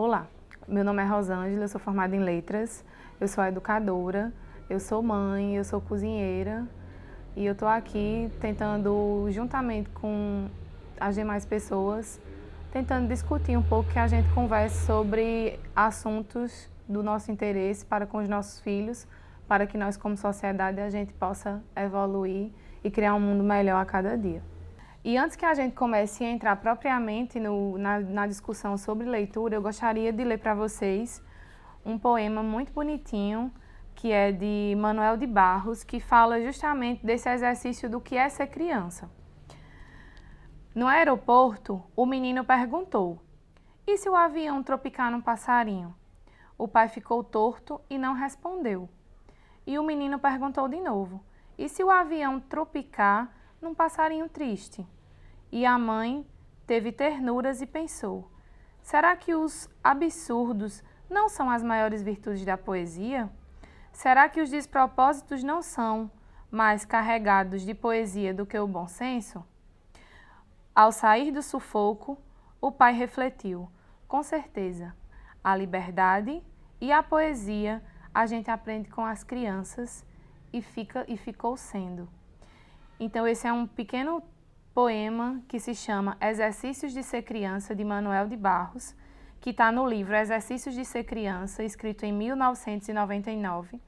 Olá, meu nome é Rosângela, eu sou formada em letras, eu sou educadora, eu sou mãe, eu sou cozinheira e eu estou aqui tentando, juntamente com as demais pessoas, tentando discutir um pouco, que a gente converse sobre assuntos do nosso interesse para com os nossos filhos, para que nós como sociedade a gente possa evoluir e criar um mundo melhor a cada dia. E antes que a gente comece a entrar propriamente na discussão sobre leitura, eu gostaria de ler para vocês um poema muito bonitinho, que é de Manuel de Barros, que fala justamente desse exercício do que é ser criança. No aeroporto, o menino perguntou: "E se o avião tropicar num passarinho?" O pai ficou torto e não respondeu. E o menino perguntou de novo: "E se o avião tropicar num passarinho triste?" E a mãe teve ternuras e pensou: será que os absurdos não são as maiores virtudes da poesia? Será que os despropósitos não são mais carregados de poesia do que o bom senso? Ao sair do sufoco, o pai refletiu: com certeza, a liberdade e a poesia a gente aprende com as crianças e ficou sendo. Então esse é um pequeno poema que se chama Exercícios de Ser Criança, de Manuel de Barros, que está no livro Exercícios de Ser Criança, escrito em 1999,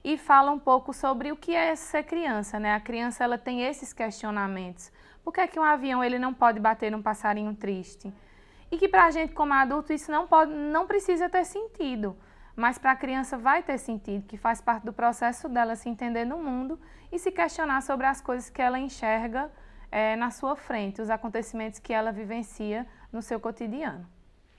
e fala um pouco sobre o que é ser criança, né? A criança ela tem esses questionamentos. Por que é que um avião ele não pode bater num passarinho triste? E que para a gente como adulto isso não precisa ter sentido, mas para a criança vai ter sentido, que faz parte do processo dela se entender no mundo e se questionar sobre as coisas que ela enxerga na sua frente, os acontecimentos que ela vivencia no seu cotidiano.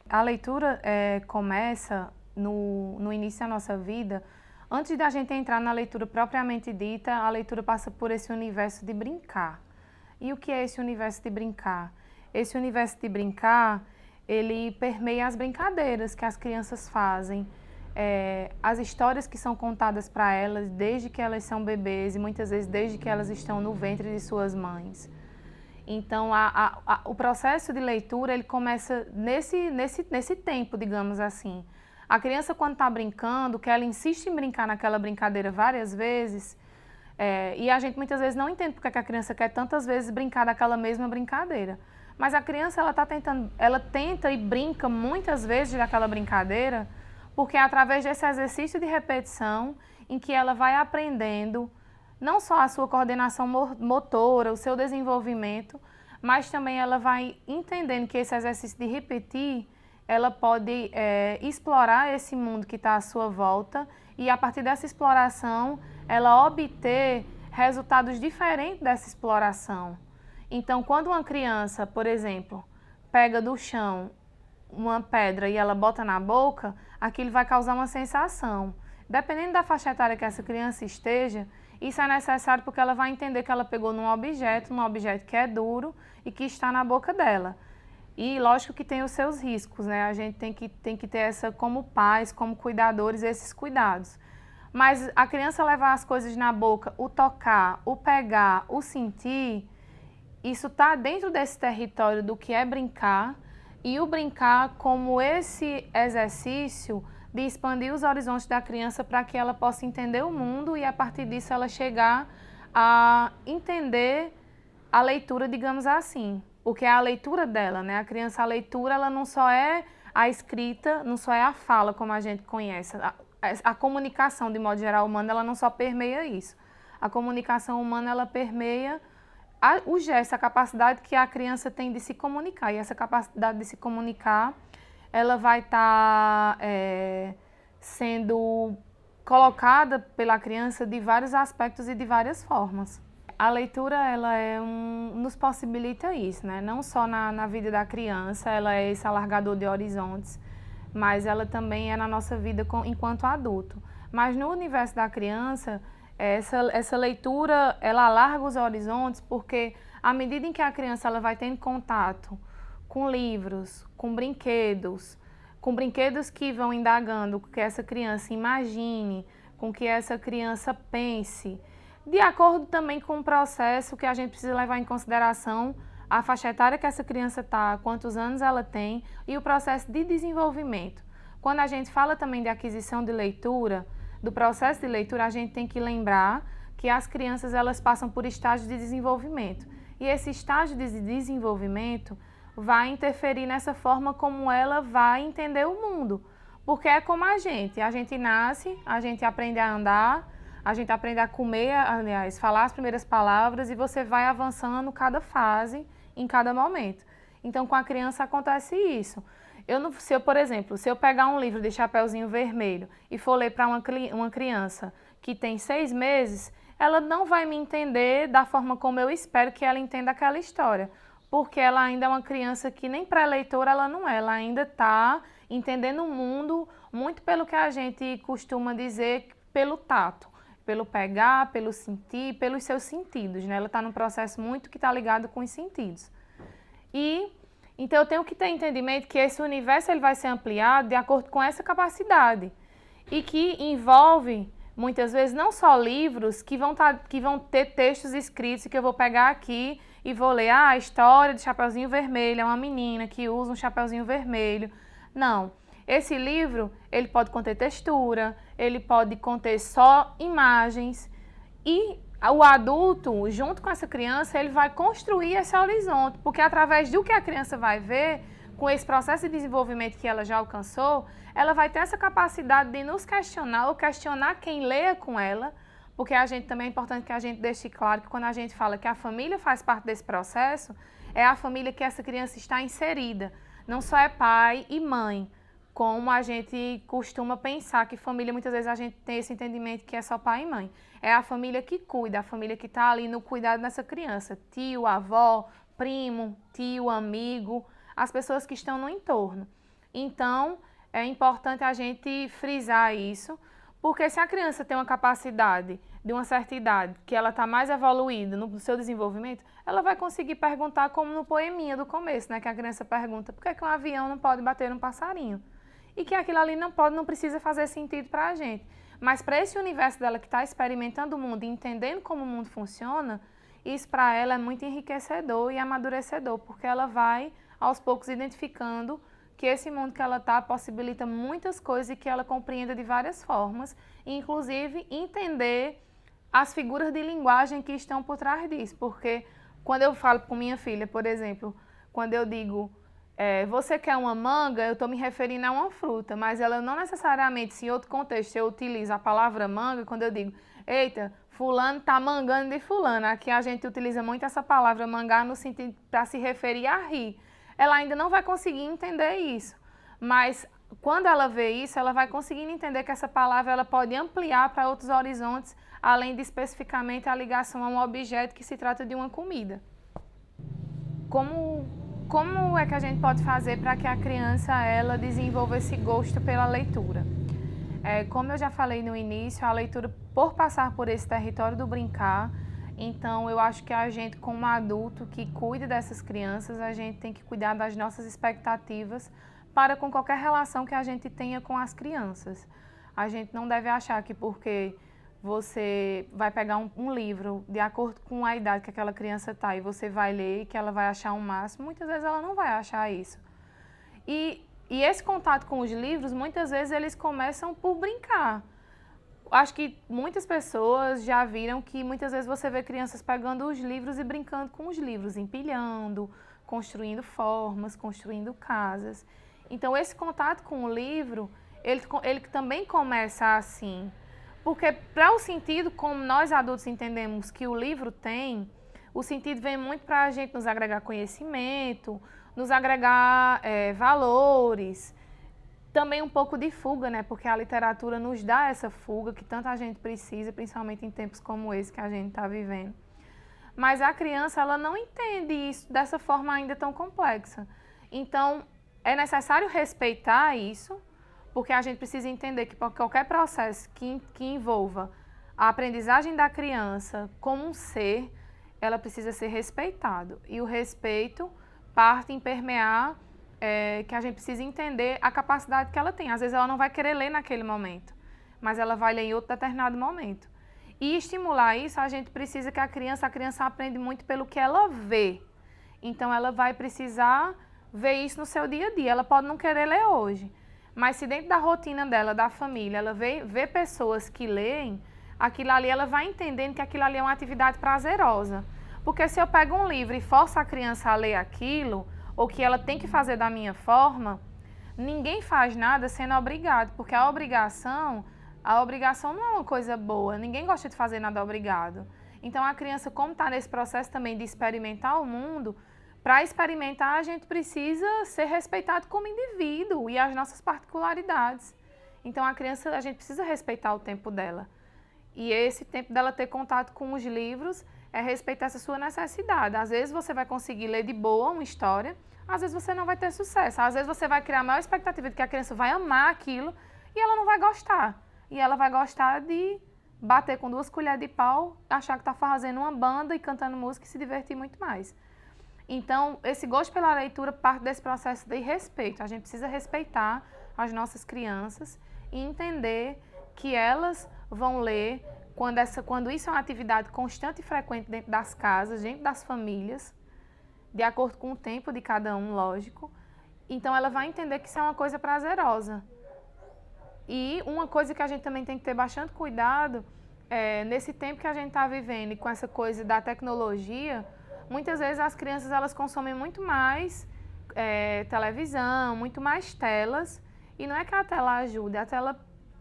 A leitura começa no início da nossa vida. Antes da gente entrar na leitura propriamente dita, a leitura passa por esse universo de brincar. E o que é esse universo de brincar? Esse universo de brincar, ele permeia as brincadeiras que as crianças fazem, as histórias que são contadas para elas desde que elas são bebês e muitas vezes desde que elas estão no ventre de suas mães. Então, o processo de leitura ele começa nesse tempo, digamos assim. A criança, quando está brincando, que ela insiste em brincar naquela brincadeira várias vezes, e a gente muitas vezes não entende porque a criança quer tantas vezes brincar daquela mesma brincadeira. Mas a criança ela tenta e brinca muitas vezes daquela brincadeira, porque é através desse exercício de repetição em que ela vai aprendendo não só a sua coordenação motora, o seu desenvolvimento, mas também ela vai entendendo que esse exercício de repetir, ela pode explorar esse mundo que está à sua volta e a partir dessa exploração, ela obter resultados diferentes dessa exploração. Então, quando uma criança, por exemplo, pega do chão uma pedra e ela bota na boca, aquilo vai causar uma sensação. Dependendo da faixa etária que essa criança esteja, isso é necessário porque ela vai entender que ela pegou num objeto que é duro e que está na boca dela. E lógico que tem os seus riscos, né? A gente tem que ter como pais, como cuidadores, esses cuidados. Mas a criança levar as coisas na boca, o tocar, o pegar, o sentir, isso está dentro desse território do que é brincar, e o brincar como esse exercício de expandir os horizontes da criança para que ela possa entender o mundo e a partir disso ela chegar a entender a leitura, digamos assim, porque é a leitura dela, né? A criança, a leitura, ela não só é a escrita, não só é a fala como a gente conhece. A comunicação, de modo geral, humana, ela não só permeia isso. A comunicação humana, ela permeia o gesto, a capacidade que a criança tem de se comunicar. E essa capacidade de se comunicar, ela vai estar sendo colocada pela criança de vários aspectos e de várias formas. A leitura, ela nos possibilita isso, né? Não só na vida da criança, ela é esse alargador de horizontes, mas ela também é na nossa vida enquanto adulto. Mas no universo da criança, essa leitura, ela alarga os horizontes porque à medida em que a criança ela vai tendo contato com livros, com brinquedos que vão indagando com que essa criança imagine, com que essa criança pense, de acordo também com o processo que a gente precisa levar em consideração a faixa etária que essa criança está, quantos anos ela tem e o processo de desenvolvimento. Quando a gente fala também de aquisição de leitura, do processo de leitura, a gente tem que lembrar que as crianças elas passam por estágios de desenvolvimento. E esse estágio de desenvolvimento vai interferir nessa forma como ela vai entender o mundo. Porque é como a gente nasce, a gente aprende a andar, a gente aprende a comer, aliás, falar as primeiras palavras e você vai avançando cada fase, em cada momento. Então, com a criança acontece isso. Por exemplo, se eu pegar um livro de Chapeuzinho Vermelho e for ler para uma criança que tem 6 meses, ela não vai me entender da forma como eu espero que ela entenda aquela história. Porque ela ainda é uma criança que nem pré-leitora ela não é, ela ainda está entendendo o mundo muito pelo que a gente costuma dizer, pelo tato, pelo pegar, pelo sentir, pelos seus sentidos, né? Ela está num processo muito que está ligado com os sentidos. Então eu tenho que ter entendimento que esse universo ele vai ser ampliado de acordo com essa capacidade e que envolve muitas vezes não só livros que vão ter textos escritos que eu vou pegar aqui e vou ler a história de Chapeuzinho Vermelho, é uma menina que usa um chapeuzinho vermelho. Não, esse livro ele pode conter textura, ele pode conter só imagens e o adulto, junto com essa criança, ele vai construir esse horizonte, porque através do que a criança vai ver, com esse processo de desenvolvimento que ela já alcançou, ela vai ter essa capacidade de nos questionar ou questionar quem leia com ela, porque também é importante que a gente deixe claro que quando a gente fala que a família faz parte desse processo, é a família que essa criança está inserida. Não só é pai e mãe, como a gente costuma pensar que família, muitas vezes a gente tem esse entendimento que é só pai e mãe. É a família que cuida, a família que está ali no cuidado dessa criança. Tio, avó, primo, tio, amigo, as pessoas que estão no entorno. Então, é importante a gente frisar isso, porque se a criança tem uma capacidade de uma certa idade, que ela está mais evoluída no seu desenvolvimento, ela vai conseguir perguntar como no poeminha do começo, né? Que a criança pergunta, por que um avião não pode bater num passarinho? E que aquilo ali não precisa fazer sentido para a gente. Mas para esse universo dela que está experimentando o mundo e entendendo como o mundo funciona, isso para ela é muito enriquecedor e amadurecedor, porque ela vai, aos poucos, identificando que esse mundo que ela está possibilita muitas coisas e que ela compreenda de várias formas, e inclusive entender as figuras de linguagem que estão por trás disso. Porque quando eu falo com minha filha, por exemplo, quando eu digo você quer uma manga, eu estou me referindo a uma fruta, mas ela não necessariamente, se em outro contexto eu utilizo a palavra manga, quando eu digo, eita, fulano está mangando de fulano, aqui a gente utiliza muito essa palavra mangar no sentido para se referir a rir. Ela ainda não vai conseguir entender isso, mas quando ela vê isso, ela vai conseguindo entender que essa palavra ela pode ampliar para outros horizontes, além de especificamente a ligação a um objeto que se trata de uma comida. Como é que a gente pode fazer para que a criança ela desenvolva esse gosto pela leitura? Como eu já falei no início, a leitura, por passar por esse território do brincar, então eu acho que a gente, como adulto que cuida dessas crianças, a gente tem que cuidar das nossas expectativas para com qualquer relação que a gente tenha com as crianças. A gente não deve achar que porque você vai pegar um livro de acordo com a idade que aquela criança está e você vai ler e que ela vai achar um máximo, muitas vezes ela não vai achar isso. E esse contato com os livros, muitas vezes eles começam por brincar. Acho que muitas pessoas já viram que muitas vezes você vê crianças pegando os livros e brincando com os livros, empilhando, construindo formas, construindo casas. Então esse contato com o livro, ele também começa assim. Porque para o sentido, como nós adultos entendemos que o livro tem, o sentido vem muito para a gente nos agregar conhecimento, nos agregar valores, também um pouco de fuga, né? Porque a literatura nos dá essa fuga que tanta gente precisa, principalmente em tempos como esse que a gente está vivendo. Mas a criança, ela não entende isso dessa forma ainda tão complexa. Então, é necessário respeitar isso, porque a gente precisa entender que qualquer processo que envolva a aprendizagem da criança como um ser, ela precisa ser respeitado. E o respeito parte em permear que a gente precisa entender a capacidade que ela tem. Às vezes ela não vai querer ler naquele momento, mas ela vai ler em outro determinado momento. E estimular isso, a gente precisa que a criança aprende muito pelo que ela vê. Então ela vai precisar ver isso no seu dia a dia. Ela pode não querer ler hoje, mas se dentro da rotina dela, da família, ela vê pessoas que leem, aquilo ali ela vai entendendo que aquilo ali é uma atividade prazerosa. Porque se eu pego um livro e forço a criança a ler aquilo, ou que ela tem que fazer da minha forma, ninguém faz nada sendo obrigado, porque a obrigação não é uma coisa boa, ninguém gosta de fazer nada obrigado. Então a criança, como está nesse processo também de experimentar o mundo, para experimentar a gente precisa ser respeitado como indivíduo e as nossas particularidades. Então a criança, a gente precisa respeitar o tempo dela. E esse tempo dela ter contato com os livros é respeitar essa sua necessidade. Às vezes você vai conseguir ler de boa uma história, às vezes você não vai ter sucesso. Às vezes você vai criar a maior expectativa de que a criança vai amar aquilo e ela não vai gostar. E ela vai gostar de bater com 2 colheres de pau, achar que está fazendo uma banda e cantando música e se divertir muito mais. Então, esse gosto pela leitura parte desse processo de respeito. A gente precisa respeitar as nossas crianças e entender que elas vão ler quando isso é uma atividade constante e frequente dentro das casas, dentro das famílias, de acordo com o tempo de cada um, lógico. Então, ela vai entender que isso é uma coisa prazerosa. E uma coisa que a gente também tem que ter bastante cuidado, nesse tempo que a gente está vivendo e com essa coisa da tecnologia, muitas vezes as crianças elas consomem muito mais televisão, muito mais telas, e não é que a tela ajude, a tela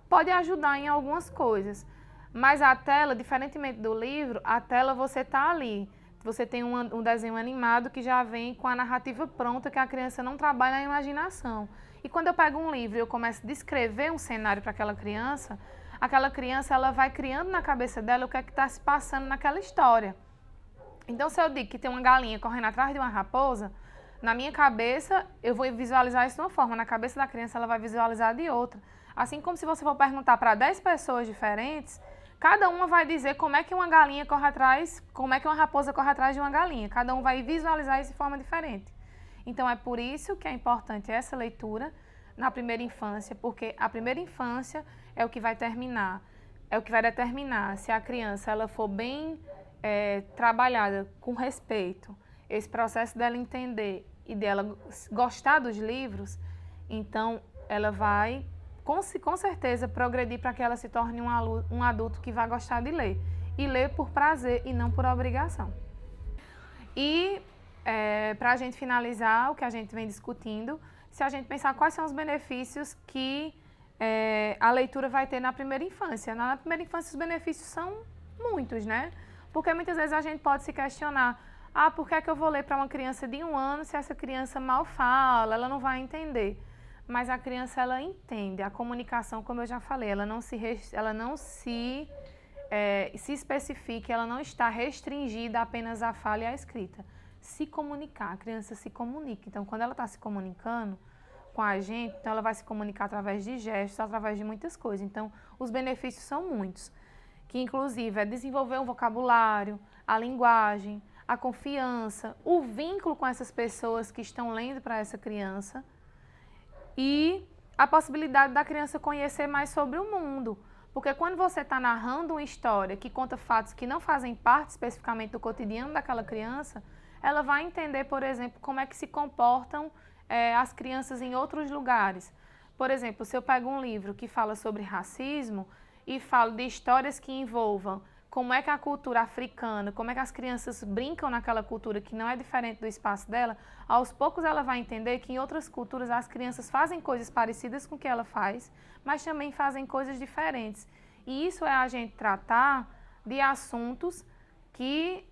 pode ajudar em algumas coisas, mas a tela, diferentemente do livro, a tela você está ali, você tem um desenho animado que já vem com a narrativa pronta, que a criança não trabalha na imaginação. E quando eu pego um livro e eu começo a descrever um cenário para aquela criança ela vai criando na cabeça dela o que é que está se passando naquela história. Então, se eu digo que tem uma galinha correndo atrás de uma raposa, na minha cabeça eu vou visualizar isso de uma forma, na cabeça da criança ela vai visualizar de outra. Assim como se você for perguntar para 10 pessoas diferentes, cada uma vai dizer como é que uma galinha corre atrás, como é que uma raposa corre atrás de uma galinha. Cada um vai visualizar isso de forma diferente. Então, é por isso que é importante essa leitura na primeira infância, porque a primeira infância é o que vai determinar se a criança ela for bem trabalhada com respeito, esse processo dela entender e dela gostar dos livros, então ela vai com certeza progredir para que ela se torne um adulto que vai gostar de ler. E ler por prazer e não por obrigação. E para a gente finalizar o que a gente vem discutindo, se a gente pensar quais são os benefícios que a leitura vai ter na primeira infância. Na primeira infância os benefícios são muitos, né? Porque muitas vezes a gente pode se questionar, por que é que eu vou ler para uma criança de 1 ano se essa criança mal fala, ela não vai entender. Mas a criança, ela entende. A comunicação, como eu já falei, ela não se especifica, ela não está restringida apenas à fala e à escrita. Se comunicar, a criança se comunica. Então, quando ela está se comunicando com a gente, então ela vai se comunicar através de gestos, através de muitas coisas. Então, os benefícios são muitos, que inclusive é desenvolver um vocabulário, a linguagem, a confiança, o vínculo com essas pessoas que estão lendo para essa criança e a possibilidade da criança conhecer mais sobre o mundo. Porque quando você está narrando uma história que conta fatos que não fazem parte especificamente do cotidiano daquela criança, ela vai entender, por exemplo, como é que se comportam as crianças em outros lugares. Por exemplo, se eu pego um livro que fala sobre racismo e falo de histórias que envolvam como é que a cultura africana, como é que as crianças brincam naquela cultura que não é diferente do espaço dela, aos poucos ela vai entender que em outras culturas as crianças fazem coisas parecidas com o que ela faz, mas também fazem coisas diferentes. E isso é a gente tratar de assuntos que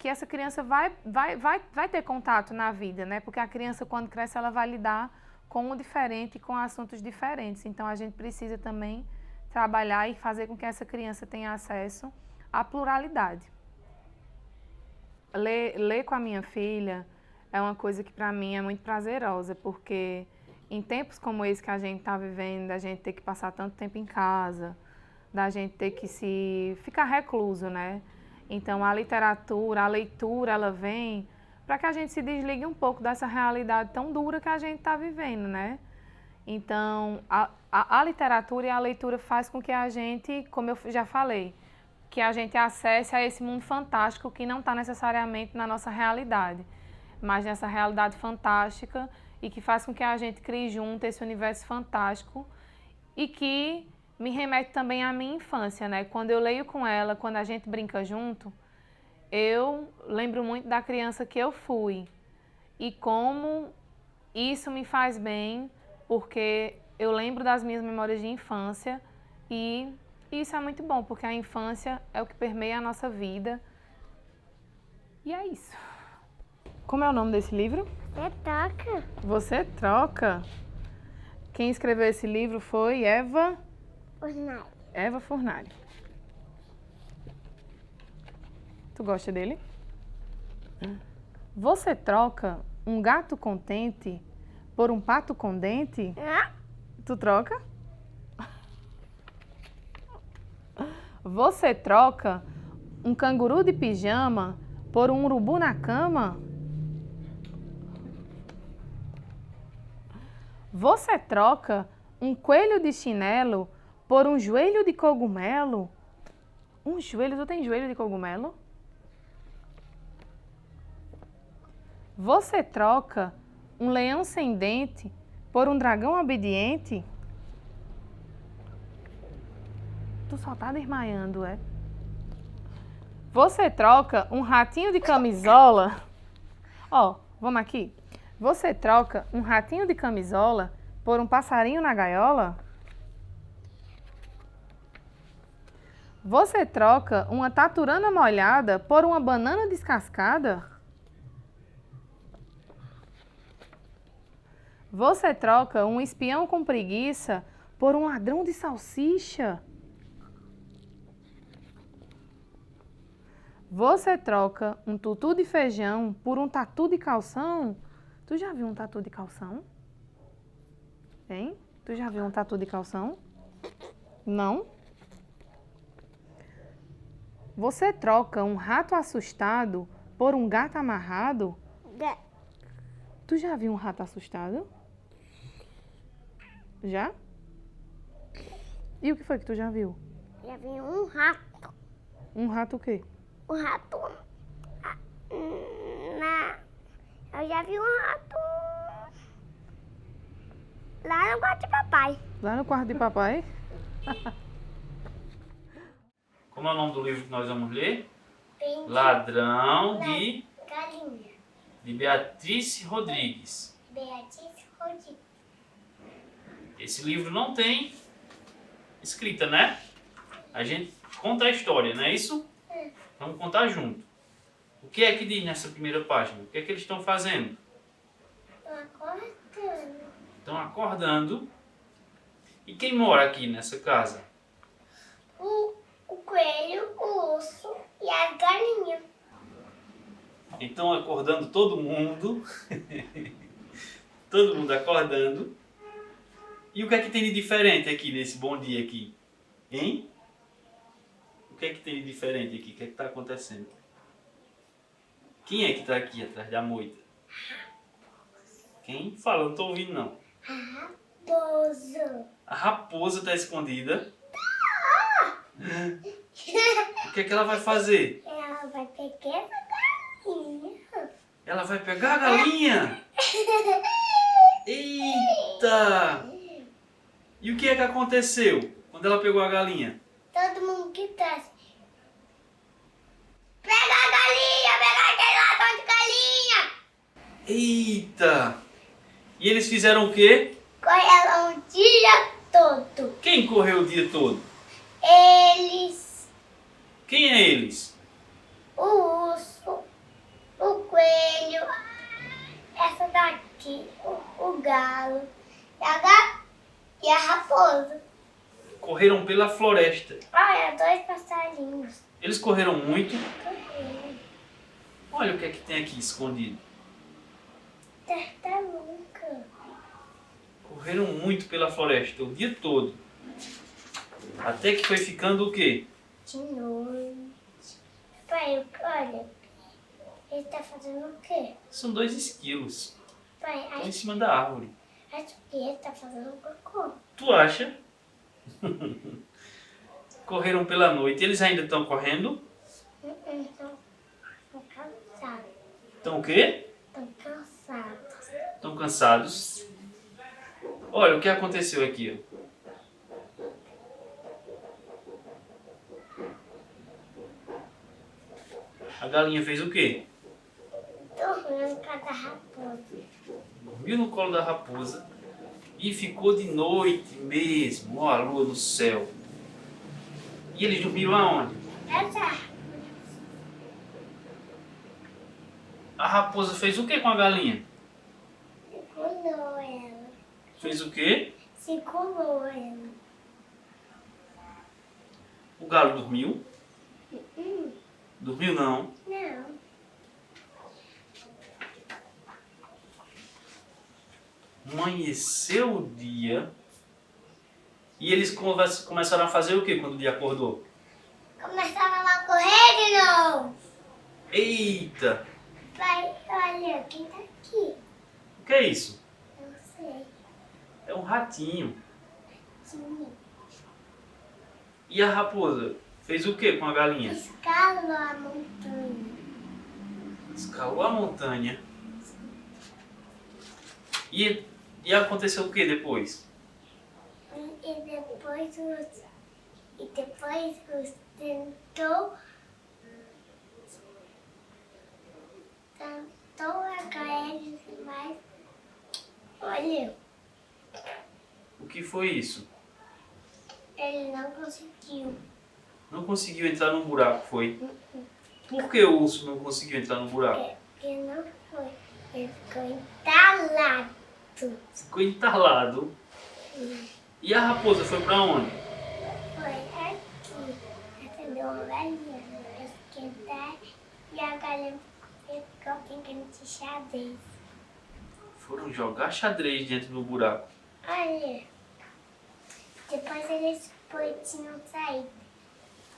essa criança vai ter contato na vida, né? Porque a criança, quando cresce, ela vai lidar com o diferente, com assuntos diferentes. Então, a gente precisa também trabalhar e fazer com que essa criança tenha acesso à pluralidade. Ler com a minha filha é uma coisa que, para mim, é muito prazerosa, porque em tempos como esse que a gente está vivendo, da gente ter que passar tanto tempo em casa, da gente ter que ficar recluso, né? Então, a leitura, ela vem para que a gente se desligue um pouco dessa realidade tão dura que a gente está vivendo, né? Então, a literatura e a leitura faz com que a gente, como eu já falei, que a gente acesse a esse mundo fantástico que não está necessariamente na nossa realidade. Imagina essa realidade fantástica e que faz com que a gente crie junto esse universo fantástico e que me remete também à minha infância, né? Quando eu leio com ela, quando a gente brinca junto, eu lembro muito da criança que eu fui e como isso me faz bem, porque eu lembro das minhas memórias de infância e isso é muito bom, porque a infância é o que permeia a nossa vida. E é isso. Como é o nome desse livro? Você toca? Você Troca. Quem escreveu esse livro foi Eva Furnari. Tu gosta dele? Você troca um gato contente por um pato com dente? Tu troca? Você troca um canguru de pijama por um urubu na cama? Você troca um coelho de chinelo por um joelho de cogumelo? Um joelho? Tu tem joelho de cogumelo? Você troca um leão sem dente por um dragão obediente? Tu só tá desmaiando, é? Você troca um ratinho de camisola? Ó, vamos aqui. Você troca um ratinho de camisola por um passarinho na gaiola? Você troca uma taturana molhada por uma banana descascada? Você troca um espião com preguiça por um ladrão de salsicha? Você troca um tutu de feijão por um tatu de calção? Tu já viu um tatu de calção? Hein? Tu já viu um tatu de calção? Não? Você troca um rato assustado por um gato amarrado? Tu já viu um rato assustado? Já? E o que foi que tu já viu? Já vi um rato. Um rato o quê? Um rato. Eu já vi um rato lá no quarto de papai. Lá no quarto de papai? Como é o nome do livro que nós vamos ler? Tem Ladrão de galinha. Beatriz Rodrigues. Beatriz Rodrigues. Esse livro não tem escrita, né? A gente conta a história, não é isso? Vamos contar junto. O que é que diz nessa primeira página? O que é que eles estão fazendo? Tô acordando. Estão acordando. E quem mora aqui nessa casa? O coelho, o urso e a galinha. Então acordando todo mundo. Todo mundo acordando. E o que é que tem de diferente aqui nesse bom dia aqui? Hein? O que é que tem de diferente aqui? O que é que está acontecendo? Quem é que está aqui atrás da moita? Quem? Fala, não estou ouvindo não. Raposa. A raposa está escondida. O que é que ela vai fazer? Ela vai pegar essa galinha. Ela vai pegar a galinha? Eita! E o que é que aconteceu quando ela pegou a galinha? Todo mundo que tá. Pega a galinha! Pega aquele ladrão de galinha! Eita! E eles fizeram o quê? Correram o dia todo. Quem correu o dia todo? Eles, Quem é eles? o urso, o coelho, essa daqui, o galo e a raposa. Correram pela floresta. Olha, 2 passarinhos. Eles correram muito. Correram. Olha o que é que tem aqui escondido. Tartaruga. Correram muito pela floresta o dia todo. Até que foi ficando o quê? De noite. Pai, olha, ele tá fazendo o quê? São 2 esquilos. Pai, Estão em acho cima da árvore. que ele tá fazendo cocô. Tu acha? Correram pela noite. Eles ainda estão correndo? Então, tô cansado. Estão o quê? Tô Tô cansado. Estão cansados? Olha o que aconteceu aqui, ó. A galinha fez o quê? Dormindo com a da raposa. Dormiu no colo da raposa e ficou de noite mesmo, ó, a lua no céu. E eles dormiram aonde? Essa A raposa fez o quê com a galinha? segurou ela. Fez o quê? Segurou ela. O galo dormiu? Dormiu não. Não. Amanheceu o dia e eles começaram a fazer o quê quando o dia acordou? Começaram a correr de novo. Eita! Pai, olha, quem tá aqui? O que é isso? Não sei. É um ratinho. Sim. E a raposa fez o quê com a galinha? Escalou a montanha. Escalou a montanha. E aconteceu o que depois? E depois os tentou agarrar eles, mas olha, O que foi isso? ele não conseguiu. Não conseguiu entrar no buraco, foi? Por que o urso não conseguiu entrar no buraco? Ele não foi. Ele ficou entalado. Ficou entalado. E a raposa foi pra onde? Foi aqui. Acendeu uma galinha para esquentar e a galinha ficou brincando de xadrez. Foram jogar xadrez dentro do buraco. Olha, depois eles tinham saído.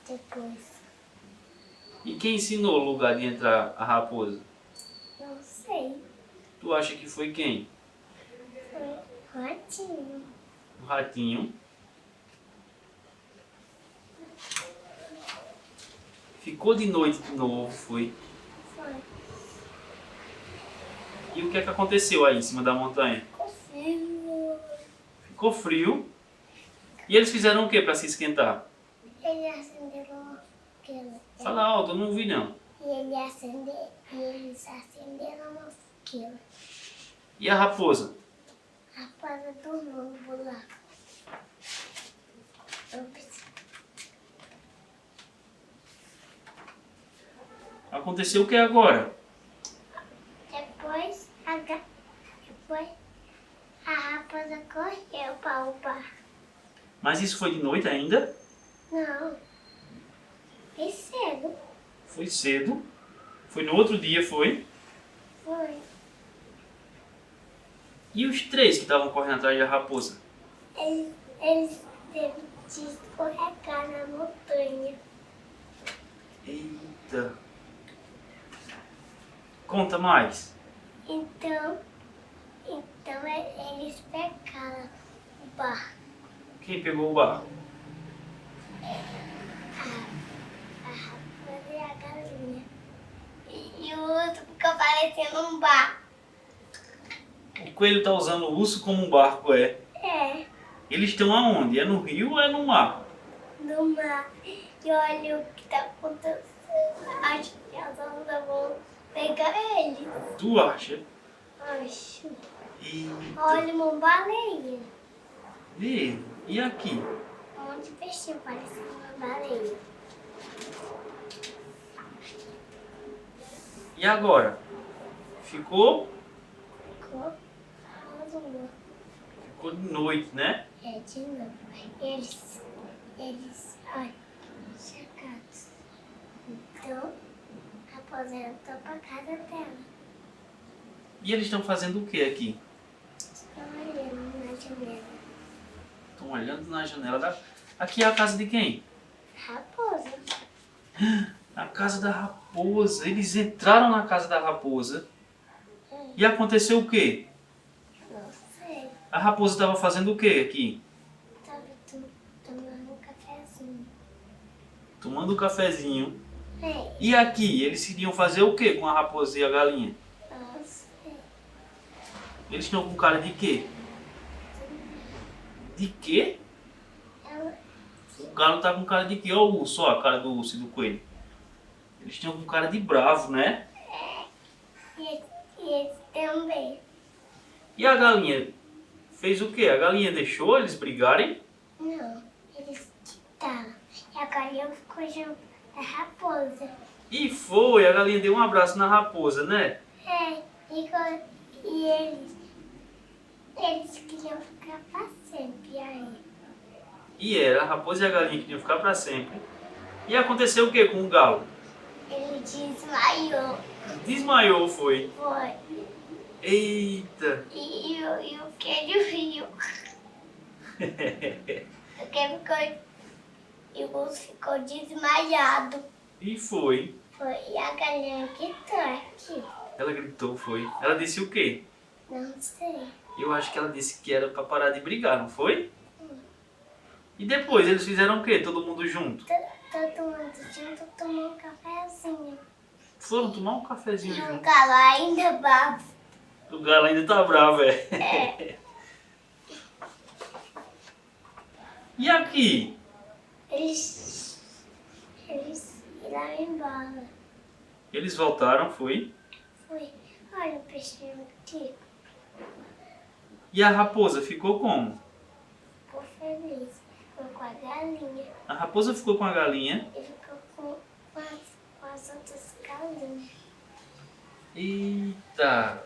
Depois, E quem ensinou o lugar de entrar a raposa? não sei, Tu acha que foi quem? foi o ratinho. O ratinho. Ficou de noite de novo, foi. Foi. E o que é que aconteceu aí em cima da montanha? Conseguiu. Ficou frio. E eles fizeram o que para se esquentar? Eles acenderam aquilo. Fala alto, eu não ouvi não. E eles acenderam o fogueiro. E a raposa? A raposa dormiu no buraco. Ops. Aconteceu o que agora? Depois a raposa correu para o bar. Mas isso foi de noite ainda? Não. E cedo. Foi cedo. Foi no outro dia, foi? Foi. E os três que estavam correndo atrás da raposa? Eles teve de escorregar na montanha. Eita. Conta mais. Então eles pegaram o barco. Quem pegou o barco? A raposa e a galinha. E o outro ficou parecendo um barco. O coelho tá usando o urso como um barco, é? É, Eles estão aonde? É no rio ou é no mar? no mar. E olha o que tá acontecendo. Acho que as ondas vão pegar ele. Tu acha? Acho. Eita. Olha uma baleia. Vê. E aqui? Um monte de peixinho parecendo uma baleia. E agora? Ficou? Ficou azul. Ficou de noite, né? É, de novo. Eles, olha, chegados. Então, aposentou pra casa dela. E eles estão fazendo o que aqui? Estão olhando na janela. Estão olhando na janela da... Aqui é a casa de quem? Raposa. A casa da raposa. Eles entraram na casa da raposa. E aconteceu o quê? Não sei. A raposa estava fazendo o quê aqui? Tava tomando um cafezinho. Tomando um cafezinho. É, E aqui? Eles iriam fazer o quê com a raposa e a galinha? nossa. Eles estão com cara de quê? De quê? Ela, O galo tá com cara de quê? Olha o urso, ó, a cara do urso e do coelho. Eles estão com cara de bravo, né? e eles também. E a galinha fez o quê? A galinha deixou eles brigarem? Não, eles quitaram. E a galinha ficou junto da raposa. E foi, a galinha deu um abraço na raposa, né? E eles queriam ficar pra sempre aí. E era, a raposa e a galinha queriam ficar pra sempre. E aconteceu o que com o galo? Ele desmaiou. Desmaiou, foi. Foi. Eita! E o queijo riu. E o urso ficou desmaiado. E foi. Foi. E a galinha gritou aqui. Ela gritou, foi. Ela disse o quê? Não sei. Eu acho que ela disse que era pra parar de brigar, não foi? E depois, eles fizeram o quê? Todo mundo junto? Todo mundo junto tomou um cafezinho. Foram tomar um cafezinho E o junto. galo ainda bravo. O galo ainda tá bravo, é. E aqui? Eles iraram embora. Eles voltaram, foi? Foi. Olha o peixinho aqui. E a raposa ficou como? Ficou feliz. Ficou com a galinha. A raposa ficou com a galinha. E ficou com as outras galinhas. Eita!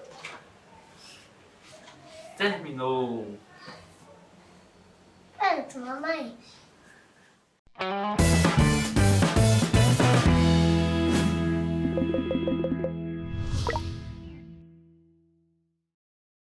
Terminou. Pronto, mamãe.